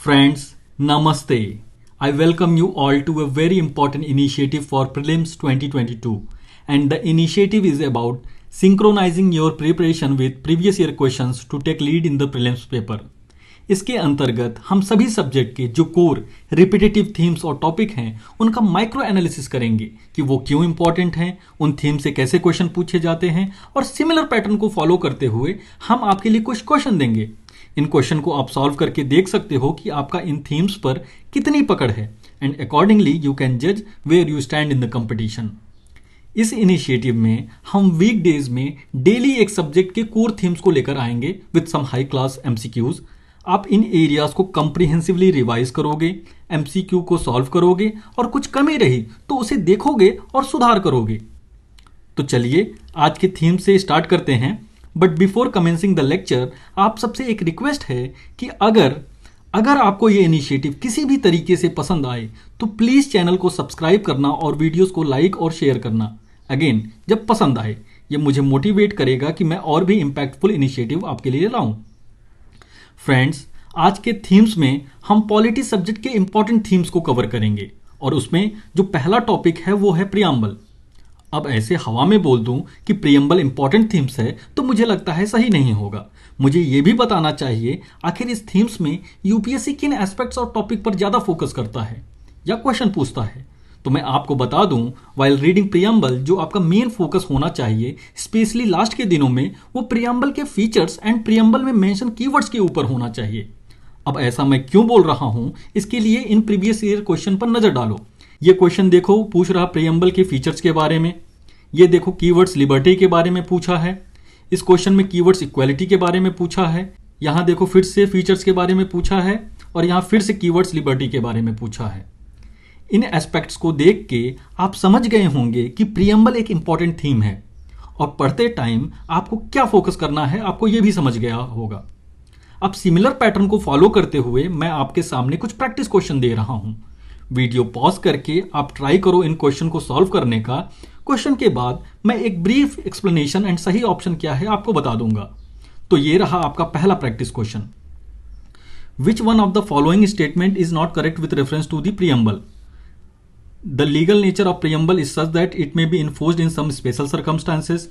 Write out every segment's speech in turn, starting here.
Friends, Namaste. I welcome you all to a very important initiative for Prelims 2022, and the initiative is about synchronizing your preparation with previous year questions to take lead in the prelims paper. इसके अंतर्गत हम सभी subject के जो core repetitive themes और topic हैं उनका micro analysis करेंगे कि वो क्यों इंपॉर्टेंट हैं, उन थीम से कैसे क्वेश्चन पूछे जाते हैं और सिमिलर पैटर्न को फॉलो करते हुए हम आपके लिए कुछ क्वेश्चन देंगे। इन क्वेश्चन को आप सॉल्व करके देख सकते हो कि आपका इन थीम्स पर कितनी पकड़ है एंड अकॉर्डिंगली यू कैन जज where you stand in the competition. इस इनिशिएटिव में हम वीक डेज में डेली एक सब्जेक्ट के कोर थीम्स को लेकर आएंगे with some high class MCQs. आप इन एरियाज को कंप्रिहेंसिवली रिवाइज करोगे, एमसीक्यू को सॉल्व करोगे और कुछ कमी रही तो उसे देखोगे और सुधार करोगे। तो चलिए आज के थीम से स्टार्ट करते हैं। But before commencing the lecture आप सबसे एक रिक्वेस्ट है कि अगर आपको ये इनिशिएटिव किसी भी तरीके से पसंद आए तो प्लीज़ चैनल को सब्सक्राइब करना और वीडियोस को लाइक और शेयर करना। अगेन, जब पसंद आए ये मुझे मोटिवेट करेगा कि मैं और भी इम्पैक्टफुल इनिशिएटिव आपके लिए लाऊं। फ्रेंड्स, आज के थीम्स में हम पॉलिटी सब्जेक्ट के इंपॉर्टेंट थीम्स को कवर करेंगे और उसमें जो पहला टॉपिक है वो है प्रियम्बल। अब ऐसे हवा में बोल दूं कि प्रियम्बल इंपॉर्टेंट थीम्स है तो मुझे लगता है सही नहीं होगा। मुझे ये भी बताना चाहिए आखिर इस थीम्स में यूपीएससी किन एस्पेक्ट्स और टॉपिक पर ज़्यादा फोकस करता है या क्वेश्चन पूछता है। तो मैं आपको बता दूं, वाइल रीडिंग प्रियम्बल जो आपका मेन फोकस होना चाहिए स्पेशली लास्ट के दिनों में, वो प्रियम्बल के फीचर्स एंड प्रियम्बल में मेंशन कीवर्ड्स के ऊपर होना चाहिए। अब ऐसा मैं क्यों बोल रहा हूं, इसके लिए इन प्रीवियस ईयर क्वेश्चन पर नजर डालो। ये क्वेश्चन देखो, पूछ रहा प्रियम्बल के फीचर्स के बारे में। ये देखो, कीवर्ड्स लिबर्टी के बारे में पूछा है। इस क्वेश्चन में कीवर्ड्स इक्वालिटी के बारे में पूछा है। यहां देखो फिर से फीचर्स के बारे में पूछा है और यहां फिर से कीवर्ड्स लिबर्टी के बारे में पूछा है। इन एस्पेक्ट्स को देख के आप समझ गए होंगे कि प्रियम्बल एक इंपॉर्टेंट थीम है और पढ़ते टाइम आपको क्या फोकस करना है आपको यह भी समझ गया होगा। अब सिमिलर पैटर्न को फॉलो करते हुए मैं आपके सामने कुछ प्रैक्टिस क्वेश्चन दे रहा हूं। वीडियो पॉज करके आप ट्राई करो इन क्वेश्चन को सॉल्व करने का। क्वेश्चन के बाद मैं एक ब्रीफ एक्सप्लेनेशन एंड सही ऑप्शन क्या है आपको बता दूंगा। तो ये रहा आपका पहला practice question. Which one of the following statement is not correct with reference to the preamble? The legal nature of preamble is such that it may be enforced in some special circumstances.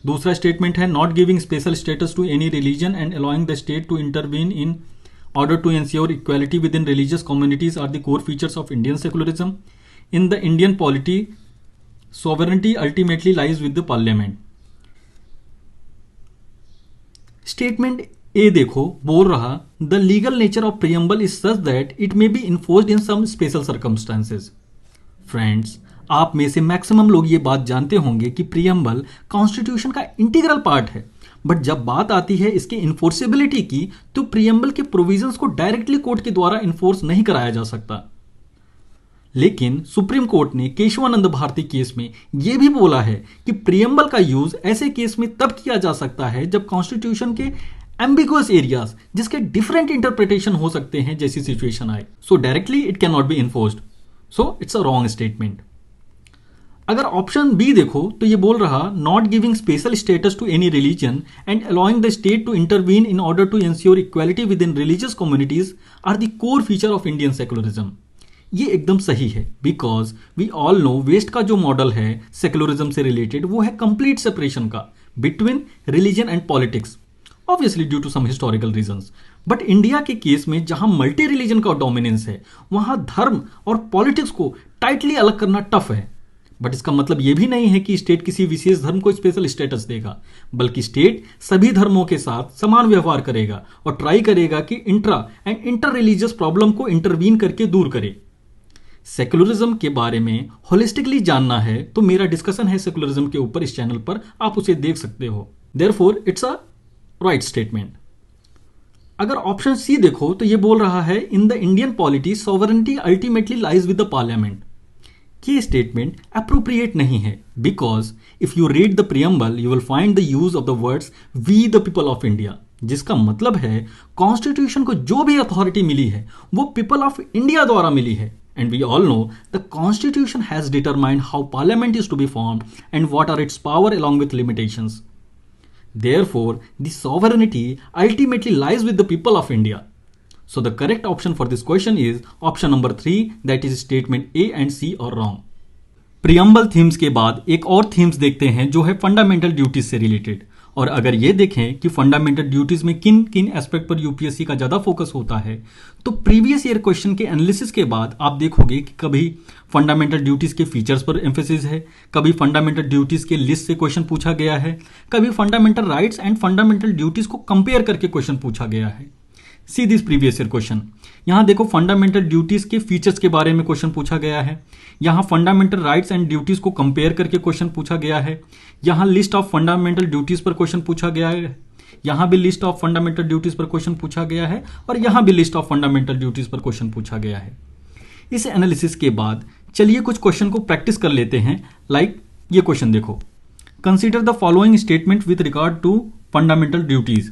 दूसरा statement है not giving special status to any religion and allowing the state to intervene in order to ensure equality within religious communities are the core features of Indian secularism. In the Indian polity, sovereignty ultimately lies with the parliament. Statement A देखो, बोल रहा the legal nature of preamble is such that it may be enforced in some special circumstances. Friends, आप में से maximum लोग ये बात जानते होंगे कि प्रियम्बल कॉन्स्टिट्यूशन का इंटीग्रल पार्ट है। बट जब बात आती है इसके इन्फोर्सेबिलिटी की तो प्रियम्बल के प्रोविजंस को डायरेक्टली कोर्ट के द्वारा इन्फोर्स नहीं कराया जा सकता। लेकिन सुप्रीम कोर्ट ने केशवानंद भारती केस में यह भी बोला है कि प्रियम्बल का यूज ऐसे केस में तब किया जा सकता है जब कॉन्स्टिट्यूशन के एम्बिगुअस एरियाज जिसके डिफरेंट इंटरप्रिटेशन हो सकते हैं जैसी सिचुएशन आए, so directly it can not be enforced. So it's a wrong statement. अगर ऑप्शन बी देखो तो ये बोल रहा not giving special status to any religion and allowing the state to intervene in order to ensure equality within religious communities are the core feature of Indian secularism. ये एकदम सही है because we all know west का जो model है secularism से related वो है कंप्लीट सेपरेशन का between religion and politics, obviously due to some historical reasons. But India के केस में जहां मल्टी रिलीजन का डोमिनेंस है वहां धर्म और पॉलिटिक्स को टाइटली अलग करना टफ है। बट इसका मतलब यह भी नहीं है कि स्टेट किसी विशेष धर्म को स्पेशल स्टेटस देगा, बल्कि स्टेट सभी धर्मों के साथ समान व्यवहार करेगा और ट्राई करेगा कि intra and inter religious problem को इंटरवीन करके दूर करे। सेकुलरिज्म के बारे में होलिस्टिकली जानना है तो मेरा डिस्कशन है सेकुलरिज्म के ऊपर इस चैनल पर, आप उसे देख सकते हो। Therefore it's a right statement. अगर ऑप्शन सी देखो तो यह बोल रहा है in the Indian polity sovereignty ultimately lies with the parliament. ये स्टेटमेंट अप्रोप्रिएट नहीं है because if you read the preamble you will find the use of the words we the people of India, जिसका मतलब है constitution को जो भी authority मिली है वो पीपल ऑफ इंडिया द्वारा मिली है। And we all know the constitution has determined how parliament is to be formed and what are its power along with limitations. Therefore the sovereignty ultimately lies with the people of India. So the correct option for this question is option number 3, that is statement A and C are wrong. Preamble themes के बाद एक और themes देखते हैं जो है fundamental duties से related. और अगर ये देखें कि फंडामेंटल ड्यूटीज में किन किन एस्पेक्ट पर यूपीएससी का ज्यादा फोकस होता है, तो प्रीवियस ईयर क्वेश्चन के एनालिसिस के बाद आप देखोगे कि कभी फंडामेंटल ड्यूटीज के फीचर्स पर एम्फेसिस है, कभी फंडामेंटल ड्यूटीज के लिस्ट से क्वेश्चन पूछा गया है, कभी fundamental rights and fundamental duties को कंपेयर करके क्वेश्चन पूछा गया है। सी दिस प्रीवियस ईयर क्वेश्चन। यहां देखो फंडामेंटल ड्यूटीज के फीचर्स के बारे में क्वेश्चन पूछा गया है, यहां फंडामेंटल राइट्स एंड ड्यूटीज को कंपेयर करके क्वेश्चन पूछा गया है, यहां लिस्ट ऑफ फंडामेंटल ड्यूटीज पर क्वेश्चन पूछा गया है, यहां भी लिस्ट ऑफ फंडामेंटल ड्यूटीज पर क्वेश्चन पूछा गया है, और यहां भी लिस्ट ऑफ फंडामेंटल ड्यूटीज पर क्वेश्चन पूछा गया है। इस एनालिसिस के बाद चलिए कुछ क्वेश्चन को प्रैक्टिस कर लेते हैं। लाइक ये क्वेश्चन देखो, consider the following statement with regard to fundamental duties.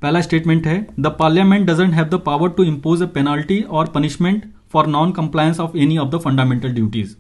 पहला स्टेटमेंट है the parliament doesn't have the power to impose a penalty और punishment for non compliance of any of the fundamental duties.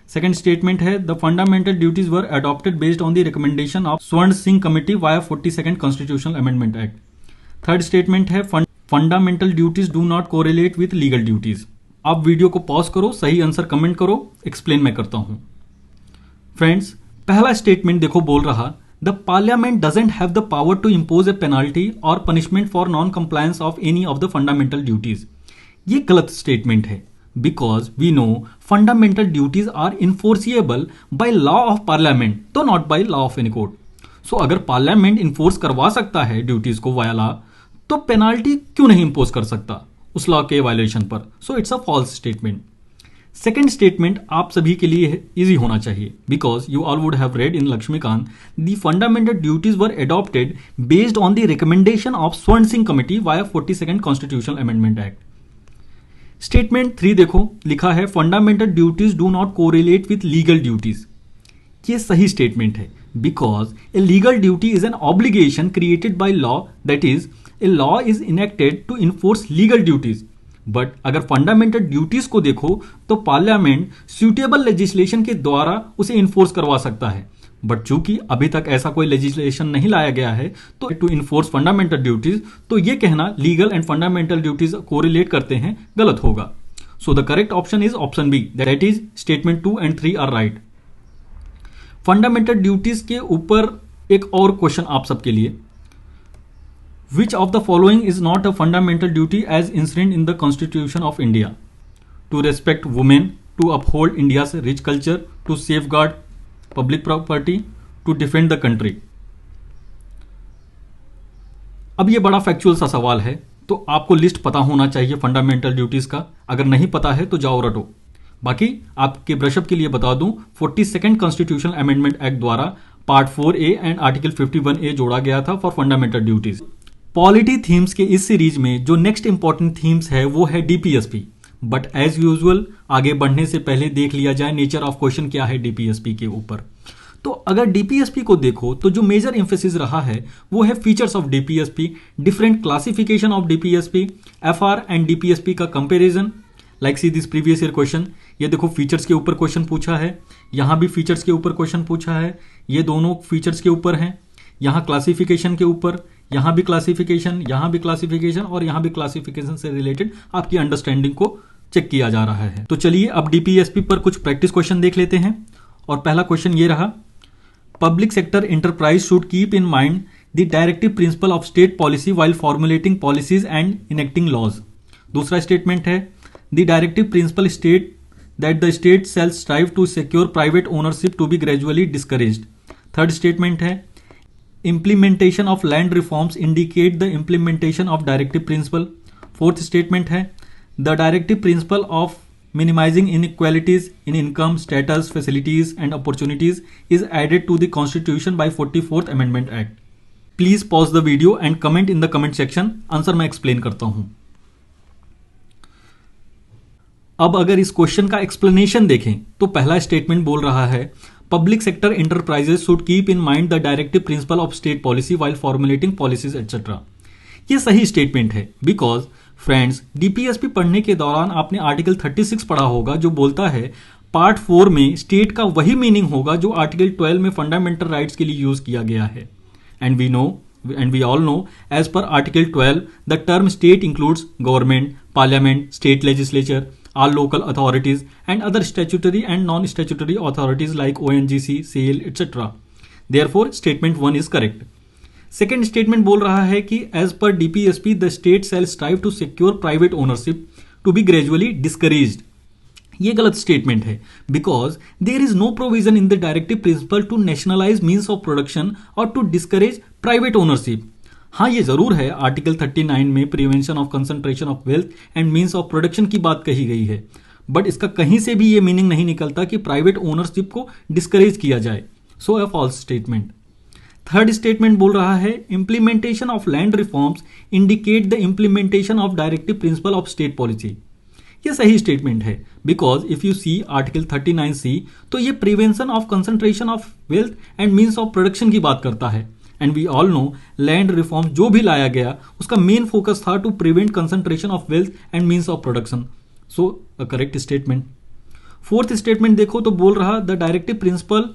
Second statement है the fundamental duties were adopted based on the recommendation of Swaran Singh committee via 42nd constitutional amendment act. Third statement है fundamental duties do not correlate with legal duties. आप video को pause करो, सही answer comment करो, explain मैं करता हूं। Friends, पहला स्टेटमेंट देखो बोल रहा The Parliament doesn't have the power to impose a penalty or punishment for non-compliance of any of the fundamental duties. ये गलत स्टेटमेंट है because we know fundamental duties are enforceable by law of parliament, तो not by law of any court. So अगर parliament enforce करवा सकता है duties को via law, तो पेनाल्टी क्यों नहीं इम्पोज कर सकता उस लॉ के वायलेशन पर? So it's a false statement. Second statement आप सभी के लिए इजी होना चाहिए because you all would have read in Laxmikanth the fundamental duties were adopted based on the recommendation of Swaran Singh committee via 42nd constitutional amendment act. Statement 3 देखो, लिखा है fundamental duties do not correlate with legal duties. ये सही statement है because a legal duty is an obligation created by law, that is a law is enacted to enforce legal duties. But अगर fundamental duties को देखो तो parliament suitable legislation के द्वारा उसे इन्फोर्स करवा सकता है, बट चूंकि अभी तक ऐसा कोई लेजिस्लेशन नहीं लाया गया है तो टू इन्फोर्स फंडामेंटल ड्यूटीज, तो ये कहना legal and fundamental duties correlate करते हैं गलत होगा। So the correct option is option B, that is statement 2 and 3 are right. Fundamental duties के ऊपर एक और क्वेश्चन आप सबके लिए, Which of the following is not a fundamental duty as inherent in the Constitution of India? To respect women, to uphold India's rich culture, to safeguard public property, to defend the country. अब ये बड़ा factual सा सवाल है, तो आपको list पता होना चाहिए फंडामेंटल ड्यूटीज का। अगर नहीं पता है तो जाओ रटो। बाकी आपके ब्रशअप के लिए बता दूं, 42nd कॉन्स्टिट्यूशनल अमेंडमेंट एक्ट द्वारा part 4A and article 51A जोड़ा गया था for fundamental duties. Polity themes के इस सीरीज में जो नेक्स्ट इंपॉर्टेंट थीम्स है वो है डीपीएसपी। बट एज यूजुअल आगे बढ़ने से पहले देख लिया जाए नेचर ऑफ क्वेश्चन क्या है डीपीएसपी के ऊपर। तो अगर डीपीएसपी को देखो तो जो मेजर एम्फेसिस रहा है वो है features of DPSP, different classification of DPSP, FR and DPSP का comparison. Like see this previous year question, ये देखो फीचर्स के ऊपर क्वेश्चन पूछा है, यहां भी फीचर्स के ऊपर क्वेश्चन पूछा है, ये दोनों फीचर्स के ऊपर हैं, यहां क्लासिफिकेशन के ऊपर, यहां भी क्लासिफिकेशन, यहां भी क्लासिफिकेशन और यहां भी क्लासिफिकेशन से रिलेटेड आपकी अंडरस्टैंडिंग को चेक किया जा रहा है। तो चलिए अब डीपीएसपी पर कुछ प्रैक्टिस क्वेश्चन देख लेते हैं। और पहला क्वेश्चन ये रहा, public sector enterprise should keep in mind the directive principle of state policy while formulating policies and enacting laws. दूसरा स्टेटमेंट है the directive principle state that the state shall strive to secure private ownership to be gradually discouraged. Third statement है implementation of land reforms indicate the implementation of directive principle. Fourth statement है the directive principle of minimizing inequalities in income, status, facilities and opportunities is added to the constitution by 44th amendment act. Please pause the video and comment in the comment section. Answer मैं explain करता हूं। अब अगर इस question का explanation देखें तो पहला स्टेटमेंट बोल रहा है public sector enterprises should keep in mind the directive principle of state policy while formulating policies etcetera. ये सही स्टेटमेंट है बिकॉज फ्रेंड्स डीपीएसपी पढ़ने के दौरान आपने आर्टिकल 36 पढ़ा होगा जो बोलता है पार्ट 4 में स्टेट का वही मीनिंग होगा जो आर्टिकल 12 में फंडामेंटल राइट्स के लिए यूज किया गया है। And we know and we all know, as per Article 12, the term state includes government, parliament, state legislature, all local authorities, and other statutory and non-statutory authorities like ONGC, SAIL, etc. Therefore, statement 1 is correct. Second statement बोल रहा है कि as per DPSP, the state shall strive to secure private ownership to be gradually discouraged. ये गलत statement है, because there is no provision in the directive principle to nationalise means of production और to discourage private ownership. हाँ, ये जरूर है, article 39 में prevention of concentration of wealth and means of production की बात कही गई है, बट इसका कहीं से भी ये मीनिंग नहीं निकलता कि प्राइवेट ओनरशिप को डिस्करेज किया जाए. So a false statement. Third statement बोल रहा है implementation of land reforms indicate the implementation of directive principle of state policy. ये सही स्टेटमेंट है, because if you see article 39C, तो ये prevention of concentration of wealth and means of production की बात करता है. And we all know land reform जो भी लाया गया उसका मेन फोकस था to prevent concentration of wealth and means of production. So a correct statement. Fourth statement देखो तो बोल रहा the directive principal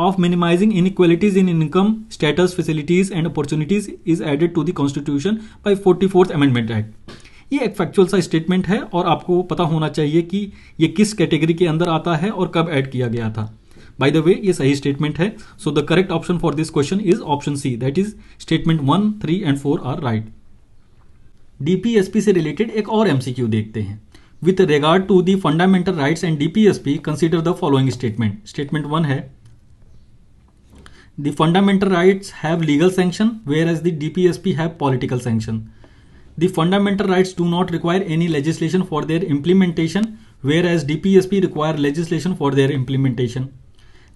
of minimizing inequalities in income, status, facilities and opportunities is added to the Constitution by 44th Amendment Act. ये एक factual सा statement है और आपको पता होना चाहिए कि ये किस कैटेगरी के अंदर आता है और कब ऐड किया गया था. बाय द वे, ये सही स्टेटमेंट है. So the correct option for this question is option C, that is statement 1, 3 and 4 are right. DPSP से रिलेटेड एक और एमसीक्यू देखते हैं. With regard to the fundamental rights and DPSP, consider the following statement. Statement 1 है the fundamental rights have legal sanction whereas the DPSP have political sanction. The fundamental rights do not require any legislation for their implementation whereas DPSP require legislation for their implementation.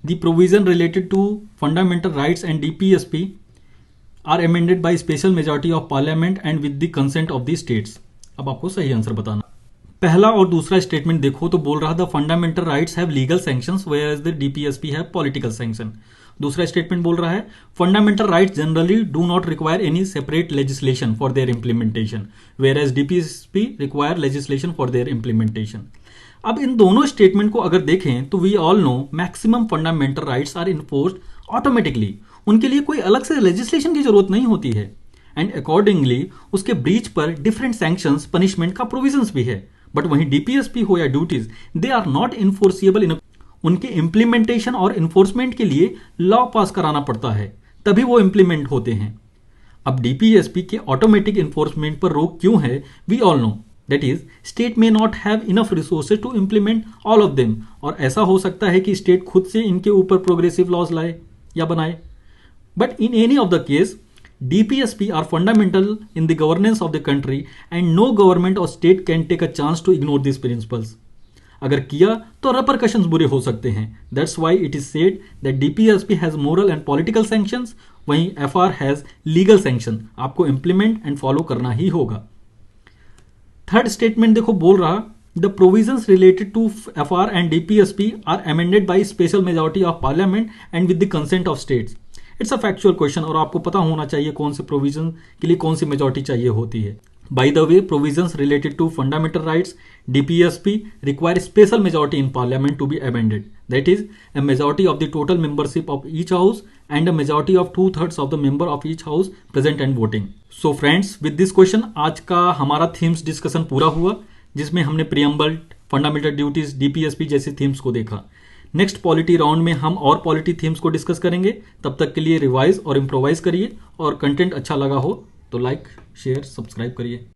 The provision related to fundamental rights and DPSP are amended by special majority of parliament and with the consent of the states. अब आपको सही answer बताना. पहला और दूसरा statement देखो तो बोल रहा the fundamental rights have legal sanctions whereas the DPSP have political sanction. दूसरा स्टेटमेंट बोल रहा है fundamental rights generally do not require any separate legislation for their implementation whereas DPSP require legislation for their implementation. अब इन दोनों statement को अगर देखें तो we all know maximum fundamental rights are enforced automatically. उनके लिए कोई अलग से लेजिस्लेशन की जरूरत नहीं होती है एंड अकॉर्डिंगली उसके ब्रीच पर डिफरेंट सैंक्शंस पनिशमेंट का प्रोविजंस भी है. बट वहीं डीपीएसपी हो या duties, they are not enforceable in. उनके इंप्लीमेंटेशन और इन्फोर्समेंट के लिए लॉ पास कराना पड़ता है, तभी वो इंप्लीमेंट होते हैं. अब डीपीएसपी के ऑटोमेटिक इन्फोर्समेंट पर रोक क्यों है? We all know that is state may not have enough resources to implement all of them. और ऐसा हो सकता है कि स्टेट खुद से इनके ऊपर प्रोग्रेसिव लॉज लाए या बनाए. But in any of the case DPSP are fundamental in the governance of the country and no government or state can take a chance to ignore these principles. अगर किया तो repercussions बुरे हो सकते हैं. That's why it is said that DPSP has moral and political sanctions, वहीं FR has legal sanction. आपको implement and follow करना ही होगा. थर्ड स्टेटमेंट देखो बोल रहा the provisions related to FR and DPSP are amended by special majority of parliament and with the consent of states. It's a factual question और आपको पता होना चाहिए कौन से प्रोविजन के लिए कौन सी मेजॉरिटी चाहिए होती है. By the way, provisions related to fundamental rights DPSP require special majority in parliament to be amended. That is a majority of the total membership of each house and a majority of 2/3 of the member of each house present and voting. So friends, with this question आज का हमारा themes discussion पूरा हुआ, जिसमें हमने preamble, fundamental duties, DPSP जैसे themes को देखा. नेक्स्ट पॉलिटी राउंड में हम और पॉलिटी थीम्स को डिस्कस करेंगे. तब तक के लिए रिवाइज और इम्प्रोवाइज करिए और कंटेंट अच्छा लगा हो तो लाइक, शेयर, सब्सक्राइब करिए.